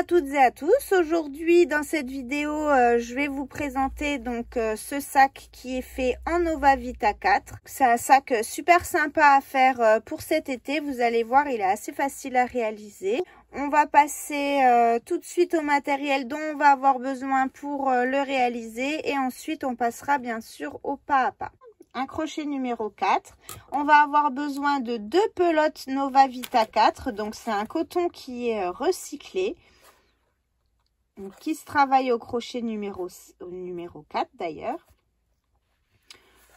à toutes et à tous. Aujourd'hui dans cette vidéo je vais vous présenter donc ce sac qui est fait en Nova Vita 4. C'est un sac super sympa à faire pour cet été. Vous allez voir, il est assez facile à réaliser. On va passer tout de suite au matériel dont on va avoir besoin pour le réaliser et ensuite on passera bien sûr au pas à pas. Un crochet numéro 4. On va avoir besoin de 2 pelotes Nova Vita 4. Donc c'est un coton qui est recyclé. Donc, qui se travaille au crochet numéro 4 d'ailleurs.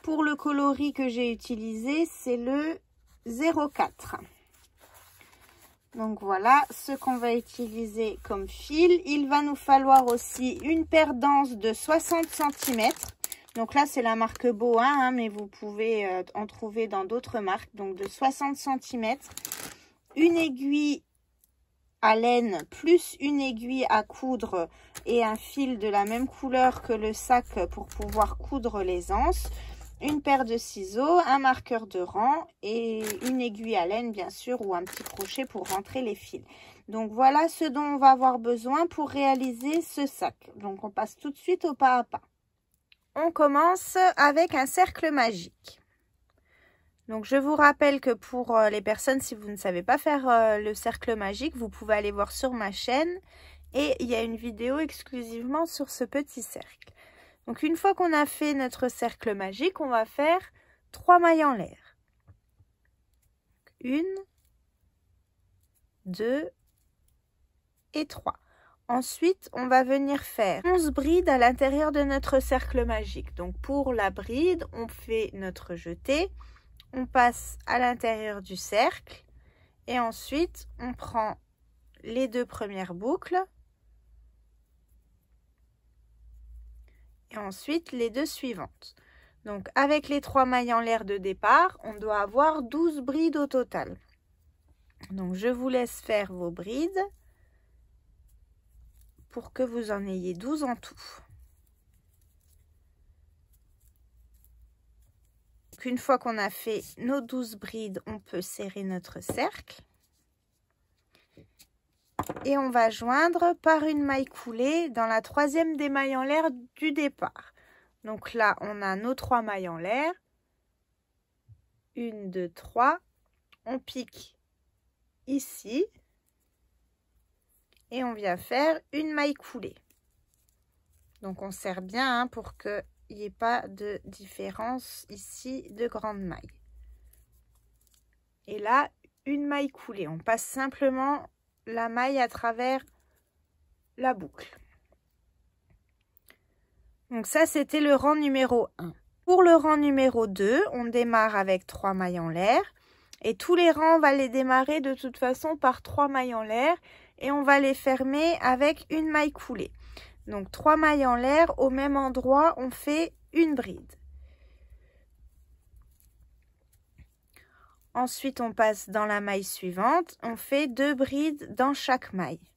Pour le coloris que j'ai utilisé, c'est le 04. Donc voilà ce qu'on va utiliser comme fil. Il va nous falloir aussi une paire d'anses de 60 cm. Donc là, c'est la marque Boa, mais vous pouvez en trouver dans d'autres marques. Donc de 60 cm, une aiguille à laine plus une aiguille à coudre et un fil de la même couleur que le sac pour pouvoir coudre les anses. Une paire de ciseaux, un marqueur de rang et une aiguille à laine bien sûr ou un petit crochet pour rentrer les fils. Donc voilà ce dont on va avoir besoin pour réaliser ce sac. Donc on passe tout de suite au pas à pas. On commence avec un cercle magique. Donc je vous rappelle que pour les personnes, si vous ne savez pas faire le cercle magique, vous pouvez aller voir sur ma chaîne et il y a une vidéo exclusivement sur ce petit cercle. Donc une fois qu'on a fait notre cercle magique, on va faire 3 mailles en l'air. 1, 2 et 3. Ensuite, on va venir faire 11 brides à l'intérieur de notre cercle magique. Donc pour la bride, on fait notre jeté, on passe à l'intérieur du cercle et ensuite on prend les 2 premières boucles et ensuite les 2 suivantes. Donc avec les 3 mailles en l'air de départ, on doit avoir 12 brides au total. Donc je vous laisse faire vos brides pour que vous en ayez 12 en tout. Une fois qu'on a fait nos 12 brides, on peut serrer notre cercle. Et on va joindre par une maille coulée dans la 3e des mailles en l'air du départ. Donc là, on a nos 3 mailles en l'air. 1, 2, 3. On pique ici. Et on vient faire une maille coulée. Donc on serre bien pour qu'il n'y ait pas de différence ici de grande maille. Et là, une maille coulée. On passe simplement la maille à travers la boucle. Donc ça, c'était le rang numéro 1. Pour le rang numéro 2, on démarre avec 3 mailles en l'air. Et tous les rangs, on va les démarrer de toute façon par 3 mailles en l'air. Et on va les fermer avec une maille coulée. Donc 3 mailles en l'air, au même endroit, on fait une bride. Ensuite, on passe dans la maille suivante, on fait 2 brides dans chaque maille.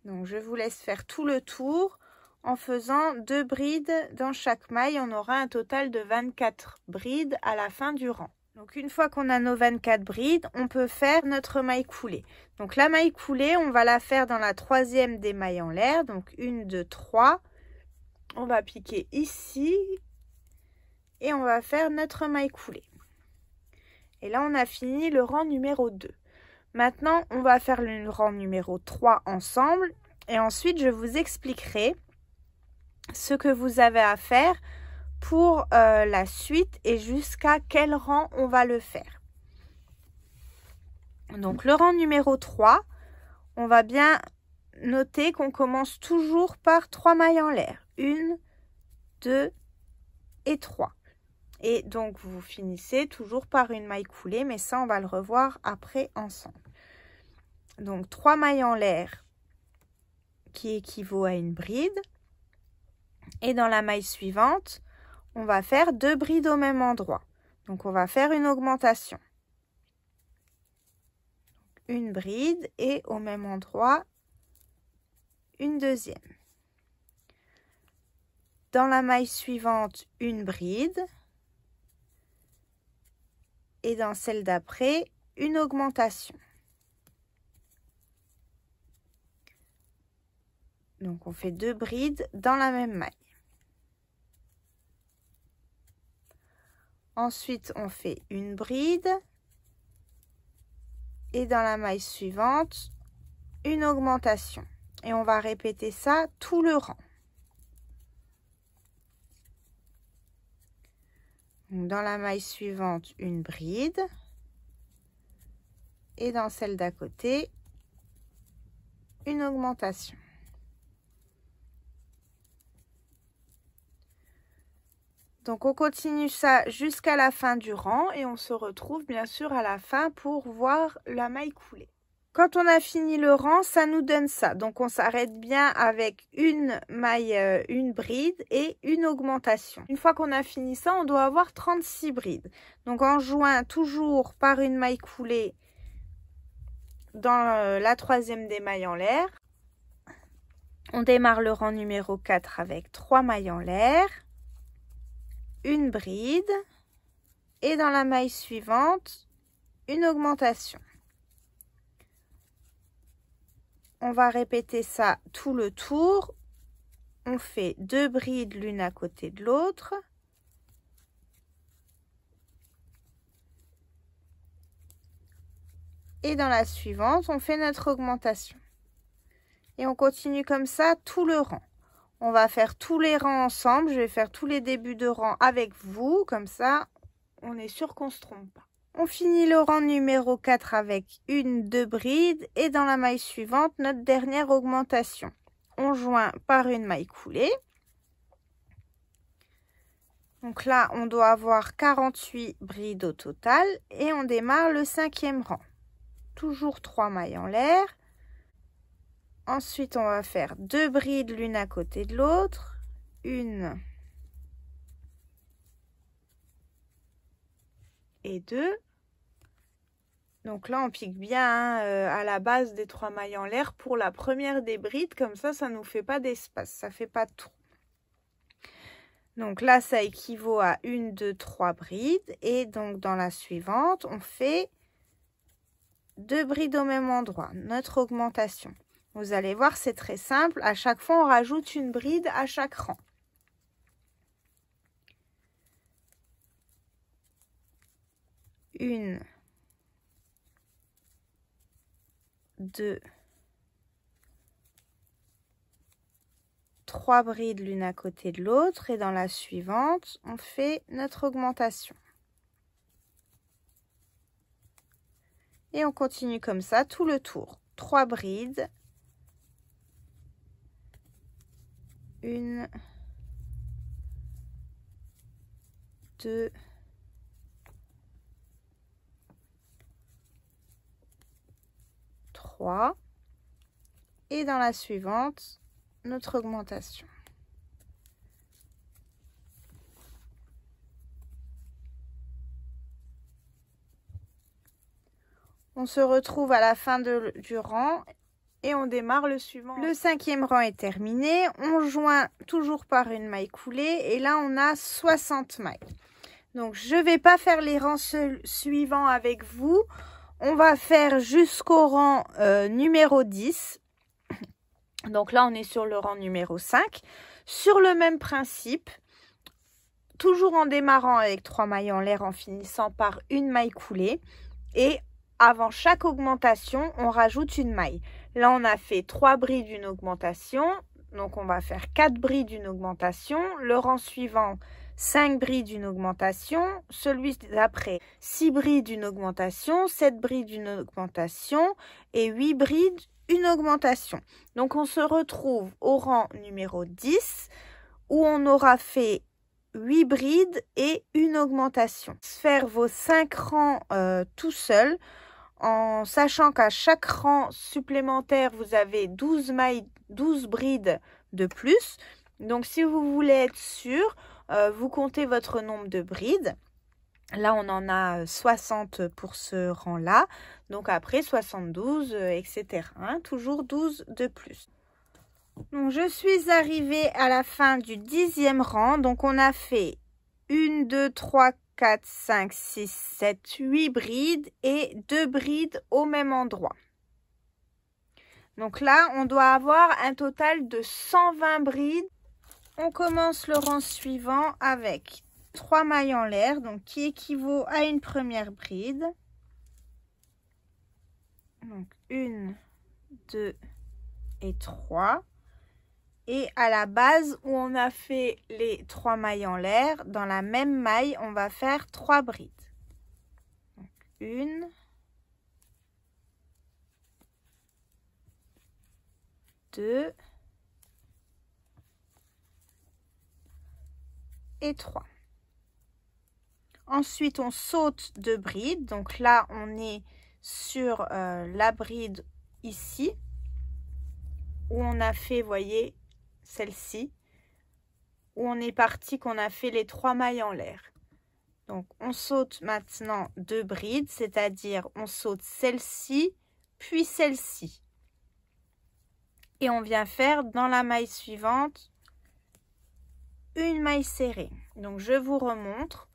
Donc je vous laisse faire tout le tour. En faisant 2 brides dans chaque maille, on aura un total de 24 brides à la fin du rang. Donc une fois qu'on a nos 24 brides, on peut faire notre maille coulée. Donc la maille coulée, on va la faire dans la 3e des mailles en l'air. Donc 1, 2, 3. On va piquer ici et on va faire notre maille coulée. Et là, on a fini le rang numéro 2. Maintenant, on va faire le rang numéro 3 ensemble. Et ensuite, je vous expliquerai ce que vous avez à faire pour la suite et jusqu'à quel rang on va le faire. Donc le rang numéro 3, on va bien noter qu'on commence toujours par 3 mailles en l'air. 1, 2 et 3. Et donc vous finissez toujours par une maille coulée, mais ça on va le revoir après ensemble. Donc 3 mailles en l'air qui équivaut à une bride. Et dans la maille suivante, on va faire 2 brides au même endroit. Donc on va faire une augmentation. Une bride et au même endroit, une deuxième. Dans la maille suivante, une bride. et dans celle d'après, une augmentation. Donc on fait 2 brides dans la même maille. Ensuite, on fait une bride et dans la maille suivante, une augmentation. Et on va répéter ça tout le rang. Donc, dans la maille suivante, une bride et dans celle d'à côté, une augmentation. Donc on continue ça jusqu'à la fin du rang et on se retrouve bien sûr à la fin pour voir la maille coulée. Quand on a fini le rang, ça nous donne ça. Donc on s'arrête bien avec une maille, une bride et une augmentation. Une fois qu'on a fini ça, on doit avoir 36 brides. Donc on joint toujours par une maille coulée dans la troisième des mailles en l'air. On démarre le rang numéro 4 avec 3 mailles en l'air. Une bride et dans la maille suivante, une augmentation. On va répéter ça tout le tour. On fait 2 brides l'une à côté de l'autre. Et dans la suivante, on fait notre augmentation. Et on continue comme ça tout le rang. On va faire tous les rangs ensemble. Je vais faire tous les débuts de rang avec vous. Comme ça, on est sûr qu'on ne se trompe pas. On finit le rang numéro 4 avec une, 2 brides. Et dans la maille suivante, notre dernière augmentation. On joint par une maille coulée. Donc là, on doit avoir 48 brides au total. Et on démarre le 5e rang. Toujours 3 mailles en l'air. Ensuite, on va faire 2 brides l'une à côté de l'autre. Une et 2. Donc là, on pique bien à la base des 3 mailles en l'air pour la première des brides. Comme ça ne nous fait pas d'espace. Ça ne fait pas de trou. Donc là, ça équivaut à 1, 2, 3 brides. Et donc, dans la suivante, on fait 2 brides au même endroit. Notre augmentation. Vous allez voir, c'est très simple. À chaque fois, on rajoute une bride à chaque rang. Une, 2, 3 brides l'une à côté de l'autre. Et dans la suivante, on fait notre augmentation. Et on continue comme ça tout le tour. 3 brides. Une, 2, 3. Et dans la suivante, notre augmentation. On se retrouve à la fin du rang. Et on démarre le suivant. Le 5e rang est terminé. On joint toujours par une maille coulée. Et là, on a 60 mailles. Donc, je ne vais pas faire les rangs suivants avec vous. On va faire jusqu'au rang numéro 10. Donc là, on est sur le rang numéro 5. Sur le même principe, toujours en démarrant avec 3 mailles en l'air, en finissant par une maille coulée. Et avant chaque augmentation, on rajoute une maille. Là, on a fait 3 brides d'une augmentation. Donc, on va faire 4 brides d'une augmentation. Le rang suivant, 5 brides d'une augmentation. Celui d'après, 6 brides d'une augmentation, 7 brides d'une augmentation et 8 brides, une augmentation. Donc, on se retrouve au rang numéro 10 où on aura fait 8 brides et une augmentation. Faire vos 5 rangs tout seul. En sachant qu'à chaque rang supplémentaire, vous avez 12 mailles, 12 brides de plus. Donc, si vous voulez être sûr, vous comptez votre nombre de brides. Là, on en a 60 pour ce rang-là. Donc, après, 72, etc. Hein, toujours 12 de plus. Donc, je suis arrivée à la fin du 10e rang. Donc, on a fait 1, 2, 3, 4, 5, 6, 7, 8 brides et 2 brides au même endroit. Donc là, on doit avoir un total de 120 brides. On commence le rang suivant avec 3 mailles en l'air, donc qui équivaut à une première bride. Donc 1, 2 et 3. Et à la base où on a fait les 3 mailles en l'air, dans la même maille, on va faire 3 brides. Donc 1, 2 et 3. Ensuite, on saute 2 brides. Donc là, on est sur la bride ici, où on a fait, voyez, celle-ci, où on est parti, qu'on a fait les 3 mailles en l'air. Donc, on saute maintenant 2 brides, c'est-à-dire on saute celle-ci, puis celle-ci. Et on vient faire dans la maille suivante une maille serrée. Donc, je vous remontre.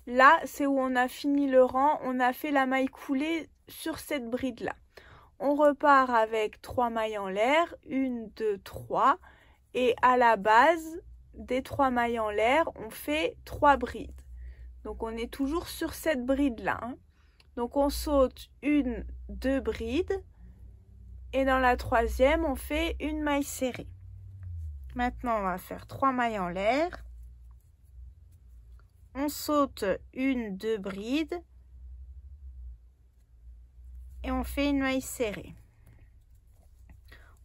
Là, c'est où on a fini le rang, on a fait la maille coulée sur cette bride-là. On repart avec 3 mailles en l'air, 1, 2, 3. Et à la base des 3 mailles en l'air, on fait 3 brides. Donc, on est toujours sur cette bride-là. Hein. Donc, on saute 1, 2 brides. Et dans la troisième, on fait une maille serrée. Maintenant, on va faire 3 mailles en l'air. On saute 1, 2 brides. Et on fait une maille serrée.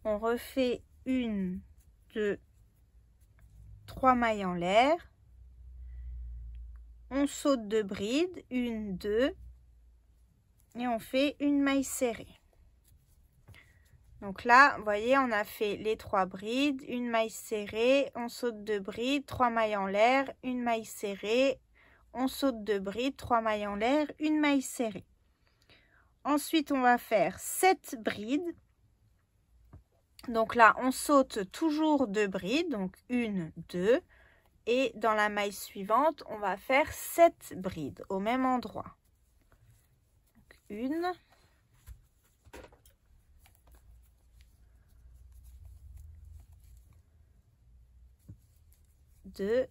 On refait 1, 2, 3 mailles en l'air. On saute 2 brides, 1, 2. Et on fait une maille serrée. Donc là, vous voyez, on a fait les 3 brides, une maille serrée, on saute 2 brides, 3 mailles en l'air, une maille serrée, on saute 2 brides, 3 mailles en l'air, une maille serrée. Ensuite, on va faire 7 brides. Donc là, on saute toujours 2 brides, donc 1, 2. Et dans la maille suivante, on va faire 7 brides au même endroit. Donc 1. 2,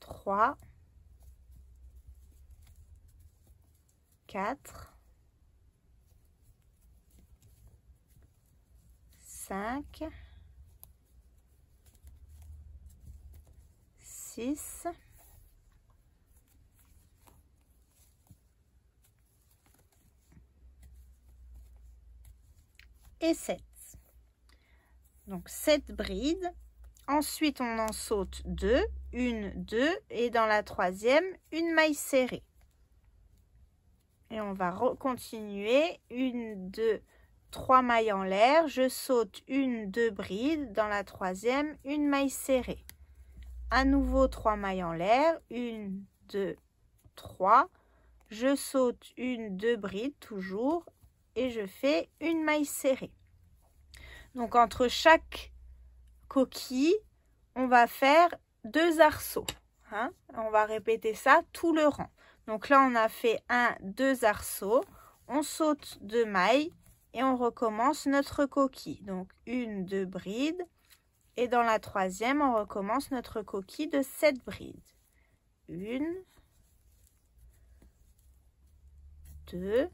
3, 4, 5, 6, 7. Donc 7 brides. Ensuite, on en saute 2, 1, 2 et dans la troisième, une maille serrée. Et on va continuer 1, 2, 3 mailles en l'air. Je saute 1, 2 brides. Dans la troisième, une maille serrée. À nouveau 3 mailles en l'air. 1, 2, 3. Je saute 1, 2 brides toujours et je fais une maille serrée. Donc, entre chaque coquille, on va faire 2 arceaux. Hein? On va répéter ça tout le rang. Donc là, on a fait 1, 2 arceaux. On saute 2 mailles et on recommence notre coquille. Donc, 1, 2 brides. Et dans la troisième, on recommence notre coquille de 7 brides. 1, 2,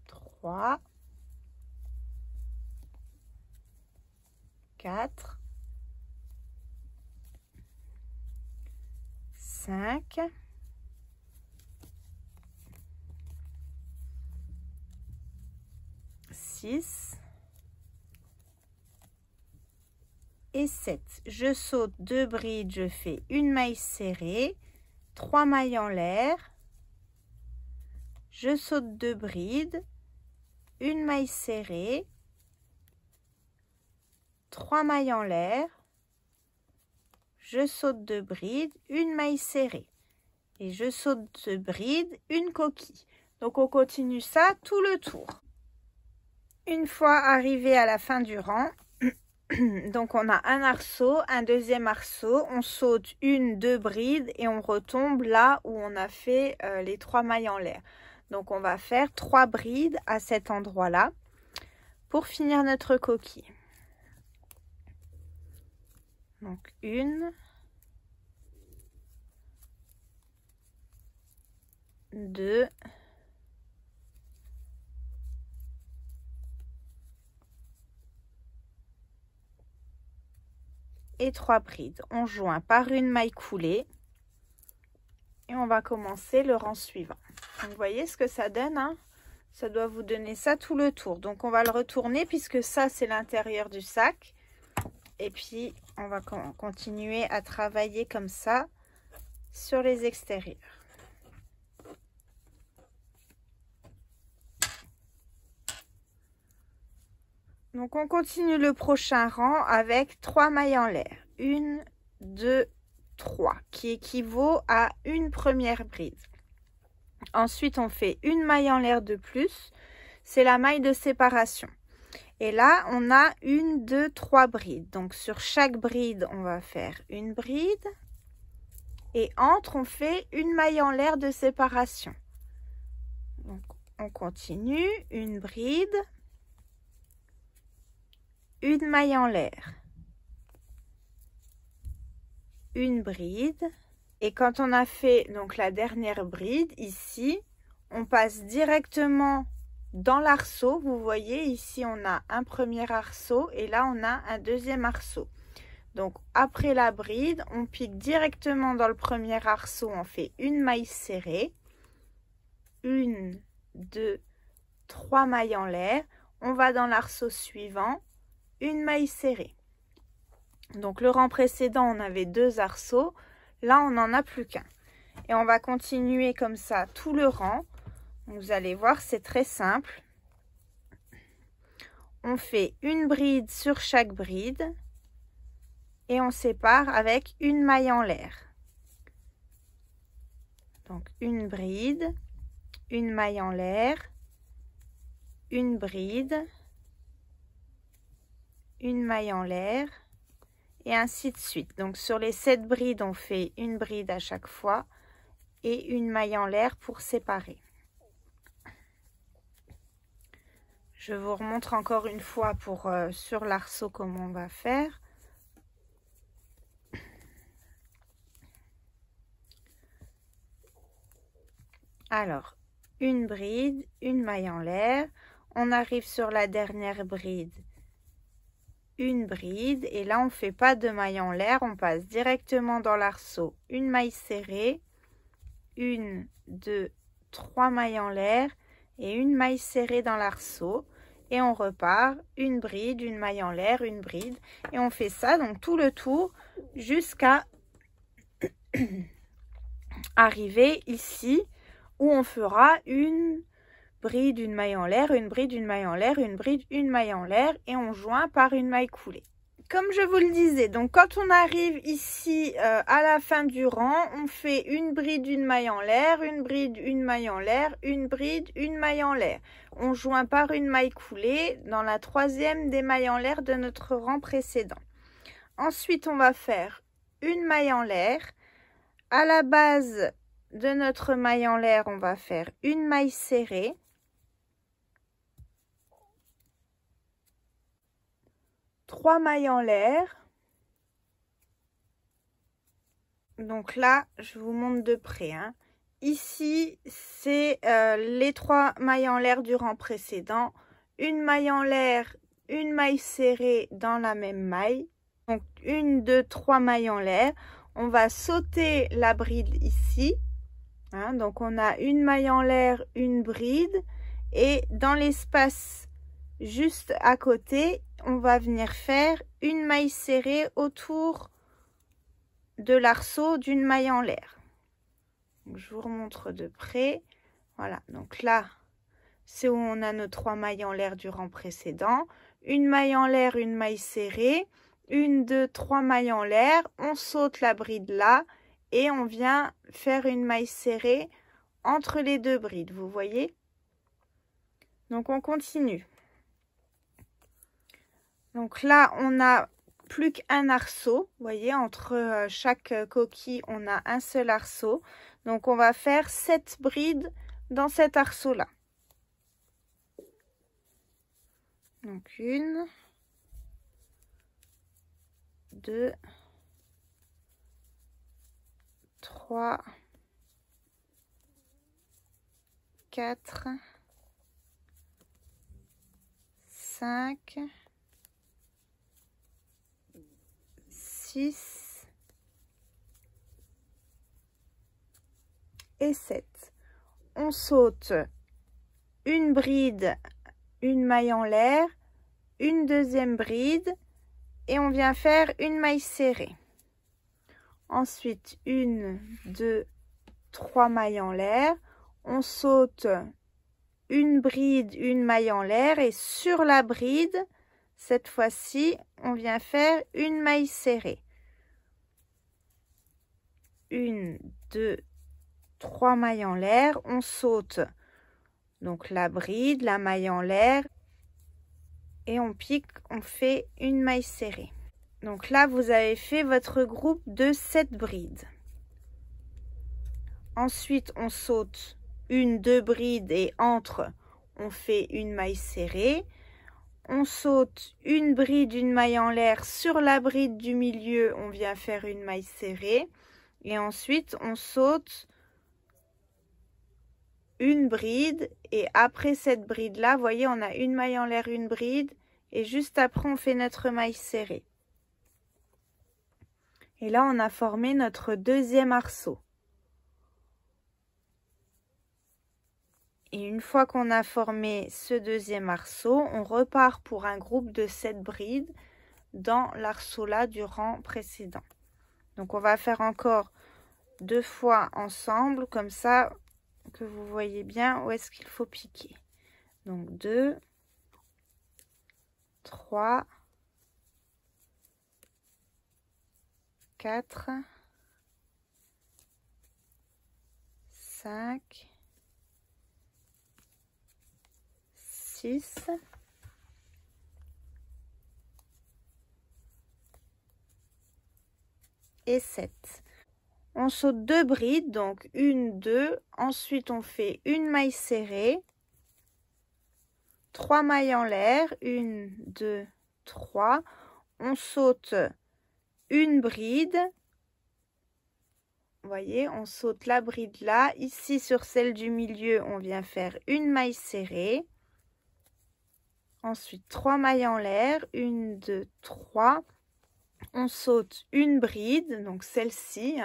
3, 4, 5, 6 et 7. Je saute 2 brides, je fais une maille serrée, 3 mailles en l'air, je saute 2 brides, une maille serrée, 3 mailles en l'air, je saute 2 brides, une maille serrée et je saute 2 brides, une coquille. Donc on continue ça tout le tour. Une fois arrivé à la fin du rang, donc on a un arceau, un deuxième arceau, on saute une, deux brides et on retombe là où on a fait les 3 mailles en l'air. Donc on va faire 3 brides à cet endroit-là pour finir notre coquille. Donc 1, 2, et 3 brides. On joint par une maille coulée et on va commencer le rang suivant. Donc, vous voyez ce que ça donne, hein? Ça doit vous donner ça tout le tour. Donc on va le retourner puisque ça c'est l'intérieur du sac. Et puis on va continuer à travailler comme ça sur les extérieurs. Donc on continue le prochain rang avec 3 mailles en l'air. 1, 2, 3 qui équivaut à une première bride. Ensuite on fait une maille en l'air de plus, c'est la maille de séparation. Et là on a 1, 2, 3 brides. Donc sur chaque bride on va faire une bride et entre on fait une maille en l'air de séparation. Donc on continue, une bride, une maille en l'air, une bride, et quand on a fait donc la dernière bride ici, on passe directement dans l'arceau. Vous voyez ici on a un premier arceau et là on a un deuxième arceau. Donc après la bride on pique directement dans le premier arceau, on fait une maille serrée, 1, 2, 3 mailles en l'air, on va dans l'arceau suivant, une maille serrée. Donc le rang précédent on avait 2 arceaux, là on n'en a plus qu'un et on va continuer comme ça tout le rang. Vous allez voir, c'est très simple. On fait une bride sur chaque bride et on sépare avec une maille en l'air. Donc une bride, une maille en l'air, une bride, une maille en l'air et ainsi de suite. Donc sur les 7 brides on fait une bride à chaque fois et une maille en l'air pour séparer. Je vous remontre encore une fois pour sur l'arceau comment on va faire. Alors une bride, une maille en l'air, on arrive sur la dernière bride, une bride et là on fait pas de maille en l'air, on passe directement dans l'arceau, une maille serrée, 1, 2, 3 mailles en l'air et une maille serrée dans l'arceau et on repart, une bride, une maille en l'air, une bride et on fait ça donc tout le tour jusqu'à arriver ici où on fera une bride, une maille en l'air, une bride, une maille en l'air, une bride, une maille en l'air et on joint par une maille coulée. Comme je vous le disais, donc quand on arrive ici à la fin du rang, on fait une bride, une maille en l'air, une bride, une maille en l'air, une bride, une maille en l'air. On joint par une maille coulée dans la 3e des mailles en l'air de notre rang précédent. Ensuite, on va faire une maille en l'air. À la base de notre maille en l'air, on va faire une maille serrée. Trois mailles en l'air. Donc là, je vous montre de près, hein. Ici, c'est les 3 mailles en l'air du rang précédent. Une maille en l'air, une maille serrée dans la même maille. Donc 1, 2, 3 mailles en l'air. On va sauter la bride ici. Hein, donc on a une maille en l'air, une bride. Et dans l'espace juste à côté, on va venir faire une maille serrée autour de l'arceau d'une maille en l'air. Je vous remontre de près. Voilà, donc là, c'est où on a nos 3 mailles en l'air du rang précédent. Une maille en l'air, une maille serrée. 1, 2, 3 mailles en l'air. On saute la bride là et on vient faire une maille serrée entre les 2 brides, vous voyez? Donc on continue. Donc là, on n'a plus qu'un arceau. Vous voyez, entre chaque coquille, on a un seul arceau. Donc, on va faire 7 brides dans cet arceau-là. Donc, 1, 2, 3, 4, 5, 6 et 7. On saute une bride, une maille en l'air, une deuxième bride et on vient faire une maille serrée. Ensuite, 1, 2, 3 mailles en l'air. On saute une bride, une maille en l'air et sur la bride, cette fois-ci, on vient faire une maille serrée. 1, 2, 3 mailles en l'air. On saute donc la bride, la maille en l'air et on pique, on fait une maille serrée. Donc là, vous avez fait votre groupe de 7 brides. Ensuite, on saute une, 2 brides et entre, on fait une maille serrée. On saute une bride, une maille en l'air. Sur la bride du milieu, on vient faire une maille serrée. Et ensuite, on saute une bride. Et après cette bride-là, vous voyez, on a une maille en l'air, une bride. Et juste après, on fait notre maille serrée. Et là, on a formé notre deuxième arceau. Et une fois qu'on a formé ce deuxième arceau, on repart pour un groupe de 7 brides dans l'arceau là du rang précédent. Donc, on va faire encore 2 fois ensemble, comme ça que vous voyez bien où est-ce qu'il faut piquer. Donc, 2, 3, 4, 5, 6 et 7. On saute 2 brides, donc 1, 2. Ensuite, on fait une maille serrée, 3 mailles en l'air, 1, 2, 3. On saute une bride. Vous voyez, on saute la bride là. Ici, sur celle du milieu, on vient faire une maille serrée. Ensuite, 3 mailles en l'air, 1, 2, 3. On saute une bride, donc celle-ci.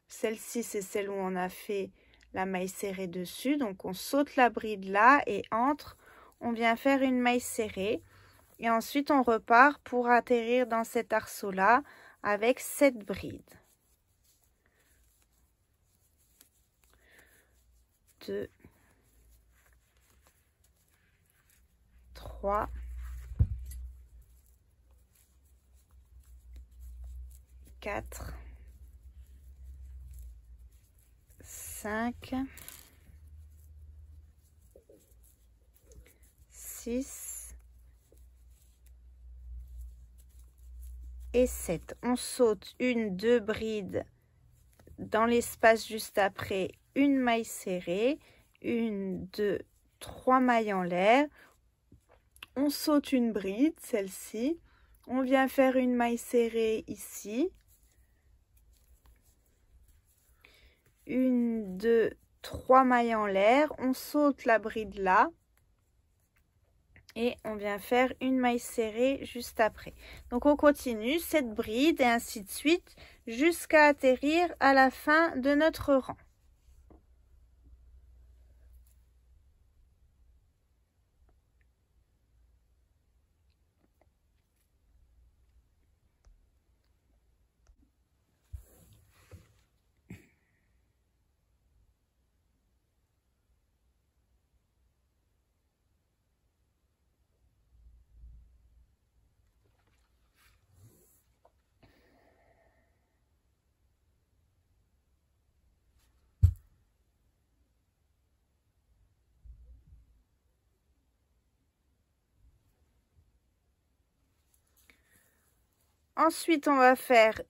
Celle-ci, c'est celle où on a fait la maille serrée dessus. Donc, on saute la bride là et entre, on vient faire une maille serrée. Et ensuite, on repart pour atterrir dans cet arceau-là avec 7 brides. 2, 3, 4, 5, 6 et 7. On saute une, 2 brides dans l'espace juste après, une maille serrée, 1, 2, 3 mailles en l'air. On saute une bride, celle-ci. On vient faire une maille serrée ici. 1, 2, 3 mailles en l'air. On saute la bride là. Et on vient faire une maille serrée juste après. Donc, on continue cette bride et ainsi de suite jusqu'à atterrir à la fin de notre rang. Ensuite, on va faire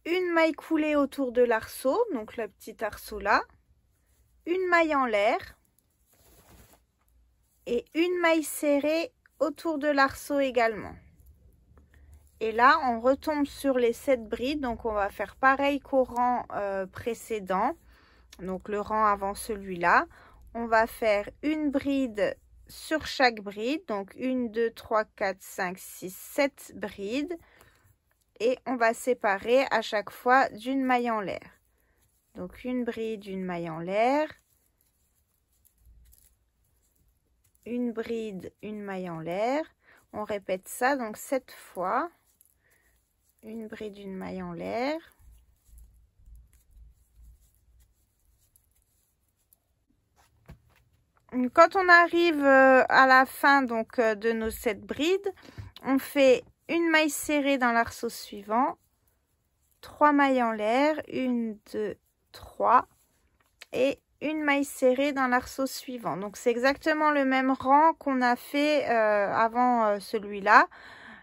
une maille coulée autour de l'arceau, donc le petit arceau là, une maille en l'air et une maille serrée autour de l'arceau également. Et là, on retombe sur les 7 brides, donc on va faire pareil qu'au rang précédent, donc le rang avant celui-là. On va faire une bride sur chaque bride, donc 1, 2, 3, 4, 5, 6, 7 brides. Et on va séparer à chaque fois d'une maille en l'air. Donc une bride, une maille en l'air. Une bride, une maille en l'air. On répète ça donc 7 fois. Une bride, une maille en l'air. Quand on arrive à la fin donc de nos 7 brides, on fait une maille serrée dans l'arceau suivant, 3 mailles en l'air, 1, 2, 3 et une maille serrée dans l'arceau suivant. Donc c'est exactement le même rang qu'on a fait avant celui-là.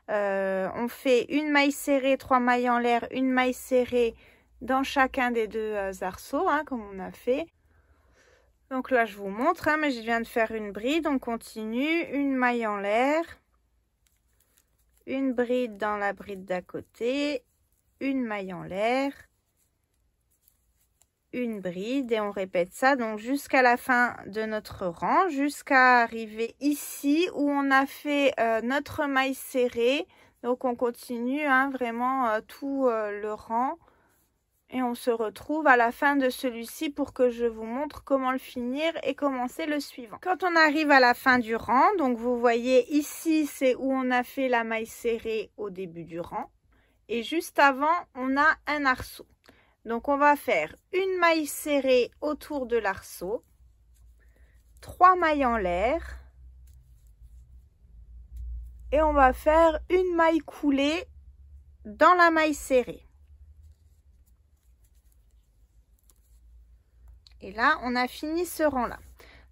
On fait une maille serrée, 3 mailles en l'air, une maille serrée dans chacun des deux arceaux, hein, comme on a fait. Donc là je vous montre, hein, mais je viens de faire une bride, on continue, une maille en l'air, une bride dans la bride d'à côté, une maille en l'air, une bride et on répète ça donc jusqu'à la fin de notre rang, jusqu'à arriver ici où on a fait notre maille serrée. Donc on continue hein, vraiment tout le rang et on se retrouve à la fin de celui-ci pour que je vous montre comment le finir et commencer le suivant. Quand on arrive à la fin du rang, donc vous voyez ici c'est où on a fait la maille serrée au début du rang et juste avant on a un arceau. Donc on va faire une maille serrée autour de l'arceau, 3 mailles en l'air et on va faire une maille coulée dans la maille serrée. Et là, on a fini ce rang-là.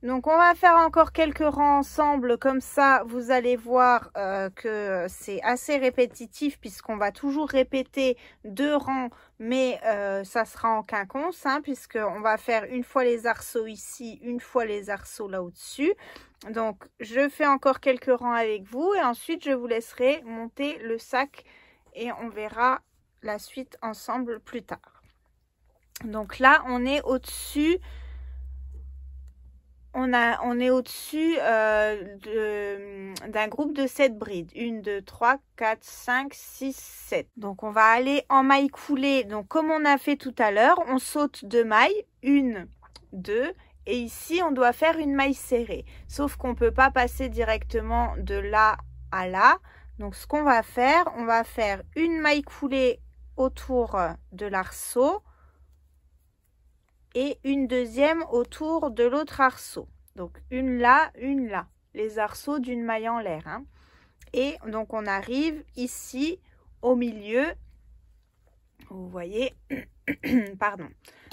Donc, on va faire encore quelques rangs ensemble. Comme ça, vous allez voir que c'est assez répétitif puisqu'on va toujours répéter 2 rangs. Mais ça sera en quinconce hein, puisqu'on va faire une fois les arceaux ici, une fois les arceaux là au-dessus. Donc, je fais encore quelques rangs avec vous et ensuite, je vous laisserai monter le sac et on verra la suite ensemble plus tard. Donc là, on est au-dessus. On est au-dessus d'un groupe de 7 brides. 1, 2, 3, 4, 5, 6, 7. Donc, on va aller en maille coulée. Donc, comme on a fait tout à l'heure, on saute 2 mailles. 1, 2. Et ici, on doit faire une maille serrée. Sauf qu'on ne peut pas passer directement de là à là. Donc, ce qu'on va faire, on va faire une maille coulée autour de l'arceau et une deuxième autour de l'autre arceau. Donc une là, les arceaux d'une maille en l'air. Hein. Et donc on arrive ici au milieu. Vous voyez, pardon.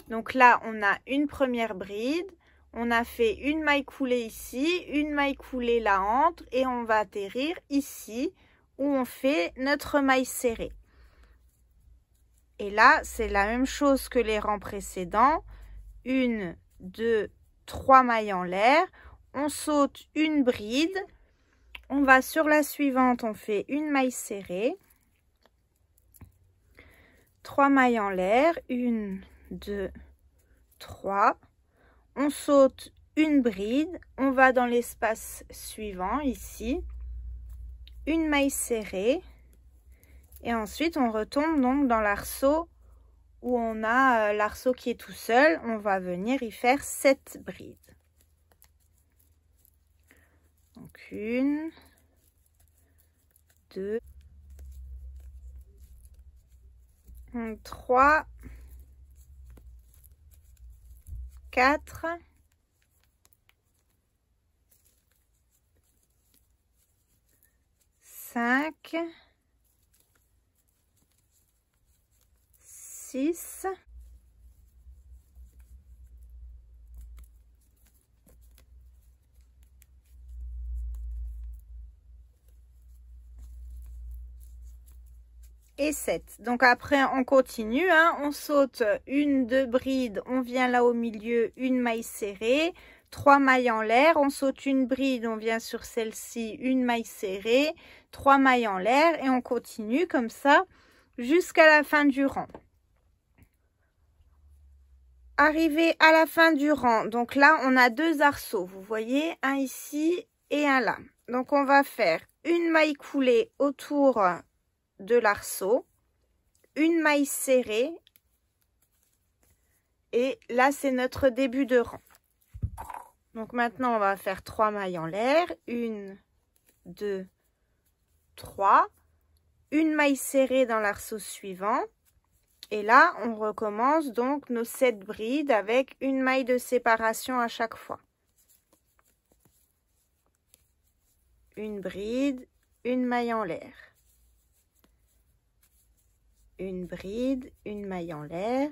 Donc là, on a une première bride. On a fait une maille coulée ici, une maille coulée là entre et on va atterrir ici où on fait notre maille serrée. Et là, c'est la même chose que les rangs précédents. 1, 2, 3 mailles en l'air, on saute une bride, on va sur la suivante, on fait une maille serrée, 3 mailles en l'air, 1, 2, 3, on saute une bride, on va dans l'espace suivant ici, une maille serrée et ensuite on retombe donc dans l'arceau où on a l'arceau qui est tout seul, on va venir y faire 7 brides. Donc 1, 2, 3, 4, 5, 6, 7 et 7. Donc après on continue, hein, on saute une, 2 brides, on vient là au milieu, une maille serrée, 3 mailles en l'air, on saute une bride, on vient sur celle-ci, une maille serrée, 3 mailles en l'air et on continue comme ça jusqu'à la fin du rang. Arrivé à la fin du rang, donc là on a 2 arceaux, vous voyez, un ici et un là. Donc on va faire une maille coulée autour de l'arceau, une maille serrée et là c'est notre début de rang. Donc maintenant on va faire 3 mailles en l'air, 1, 2, 3, une maille serrée dans l'arceau suivant et là on recommence donc nos 7 brides avec une maille de séparation à chaque fois. Une bride, une maille en l'air. Une bride, une maille en l'air.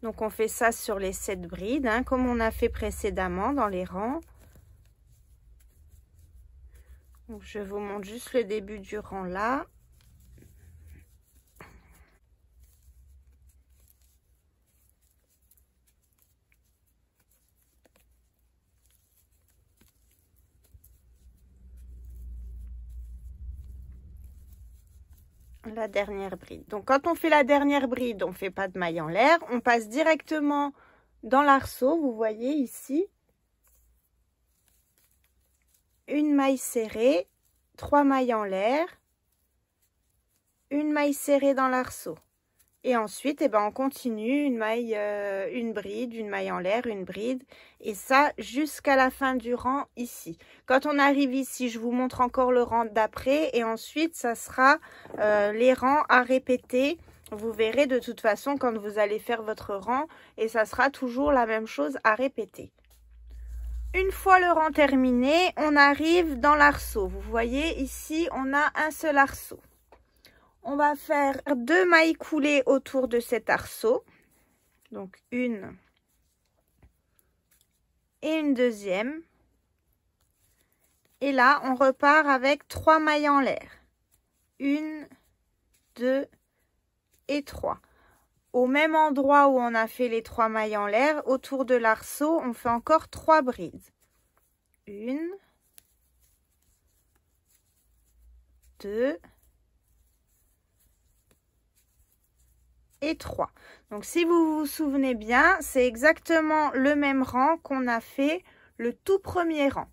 Donc on fait ça sur les 7 brides, hein, comme on a fait précédemment dans les rangs. Donc je vous montre juste le début du rang là. La dernière bride. Donc quand on fait la dernière bride, on fait pas de maille en l'air, on passe directement dans l'arceau, vous voyez ici. Une maille serrée, 3 mailles en l'air, une maille serrée dans l'arceau. Et ensuite, eh ben, on continue une maille, une bride, une maille en l'air, une bride. Et ça, jusqu'à la fin du rang ici. Quand on arrive ici, je vous montre encore le rang d'après. Et ensuite, ça sera les rangs à répéter. Vous verrez de toute façon quand vous allez faire votre rang. Et ça sera toujours la même chose à répéter. Une fois le rang terminé, on arrive dans l'arceau. Vous voyez, ici, on a un seul arceau. On va faire 2 mailles coulées autour de cet arceau. Donc une et une deuxième. Et là, on repart avec 3 mailles en l'air. 1, 2 et 3. Au même endroit où on a fait les 3 mailles en l'air, autour de l'arceau, on fait encore 3 brides. 1, 2 et 3. Donc si vous vous souvenez bien, c'est exactement le même rang qu'on a fait le tout premier rang.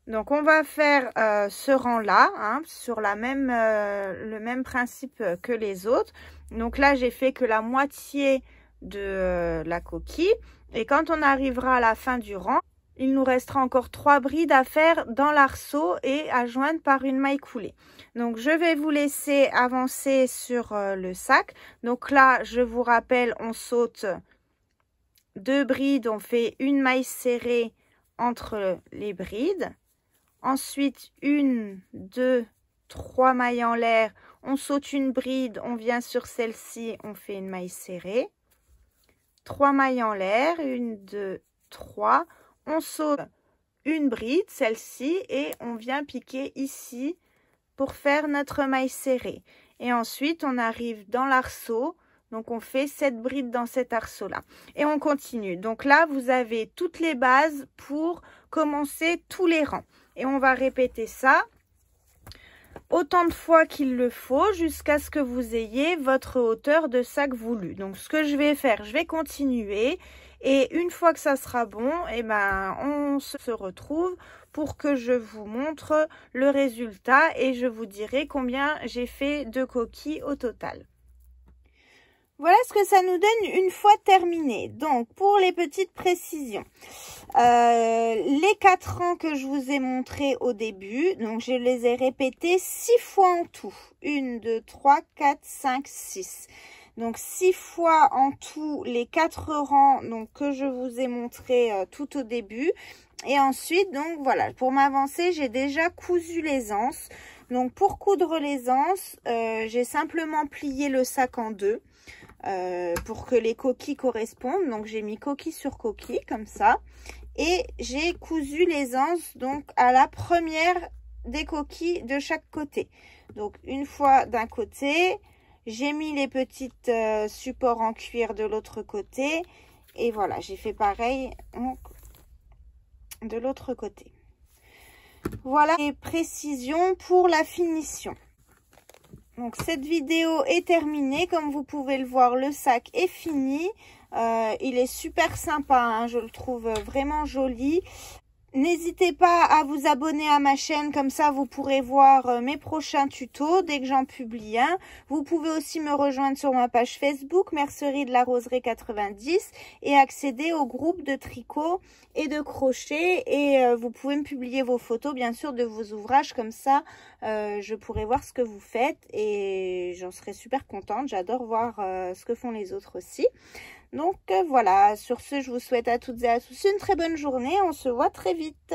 Donc on va faire ce rang là, hein, sur le même principe que les autres. Donc là j'ai fait que la moitié de la coquille et quand on arrivera à la fin du rang, il nous restera encore 3 brides à faire dans l'arceau et à joindre par une maille coulée. Donc je vais vous laisser avancer sur le sac. Donc là je vous rappelle, on saute 2 brides, on fait une maille serrée entre les brides. Ensuite 1, 2, 3 mailles en l'air, on saute une bride, on vient sur celle-ci, on fait une maille serrée. 3 mailles en l'air, 1, 2, 3. On saute une bride, celle-ci, et on vient piquer ici pour faire notre maille serrée. Et ensuite, on arrive dans l'arceau. Donc, on fait 7 brides dans cet arceau-là. Et on continue. Donc là, vous avez toutes les bases pour commencer tous les rangs. Et on va répéter ça autant de fois qu'il le faut jusqu'à ce que vous ayez votre hauteur de sac voulu. Donc, ce que je vais faire, je vais continuer. Et une fois que ça sera bon, eh ben, on se retrouve pour que je vous montre le résultat et je vous dirai combien j'ai fait de coquilles au total. Voilà ce que ça nous donne une fois terminé. Donc, pour les petites précisions, les 4 rangs que je vous ai montrés au début, donc je les ai répétés 6 fois en tout. 1, 2, 3, 4, 5, 6. Donc 6 fois en tout les 4 rangs donc, que je vous ai montré tout au début. Et ensuite, donc voilà, pour m'avancer, j'ai déjà cousu les anses. Donc pour coudre les anses, j'ai simplement plié le sac en deux pour que les coquilles correspondent. Donc j'ai mis coquille sur coquille comme ça. Et j'ai cousu les anses donc à la première des coquilles de chaque côté. Donc une fois d'un côté, j'ai mis les petites supports en cuir de l'autre côté. Et voilà, j'ai fait pareil de l'autre côté. Voilà les précisions pour la finition. Donc cette vidéo est terminée. Comme vous pouvez le voir, le sac est fini. Il est super sympa, hein, je le trouve vraiment joli. N'hésitez pas à vous abonner à ma chaîne, comme ça vous pourrez voir mes prochains tutos dès que j'en publie un. Vous pouvez aussi me rejoindre sur ma page Facebook, Mercerie de la Roseraie 90, et accéder au groupe de tricot et de crochet. Et vous pouvez me publier vos photos, bien sûr, de vos ouvrages, comme ça je pourrai voir ce que vous faites et j'en serai super contente. J'adore voir ce que font les autres aussi. Donc voilà, sur ce, je vous souhaite à toutes et à tous une très bonne journée. On se voit très vite.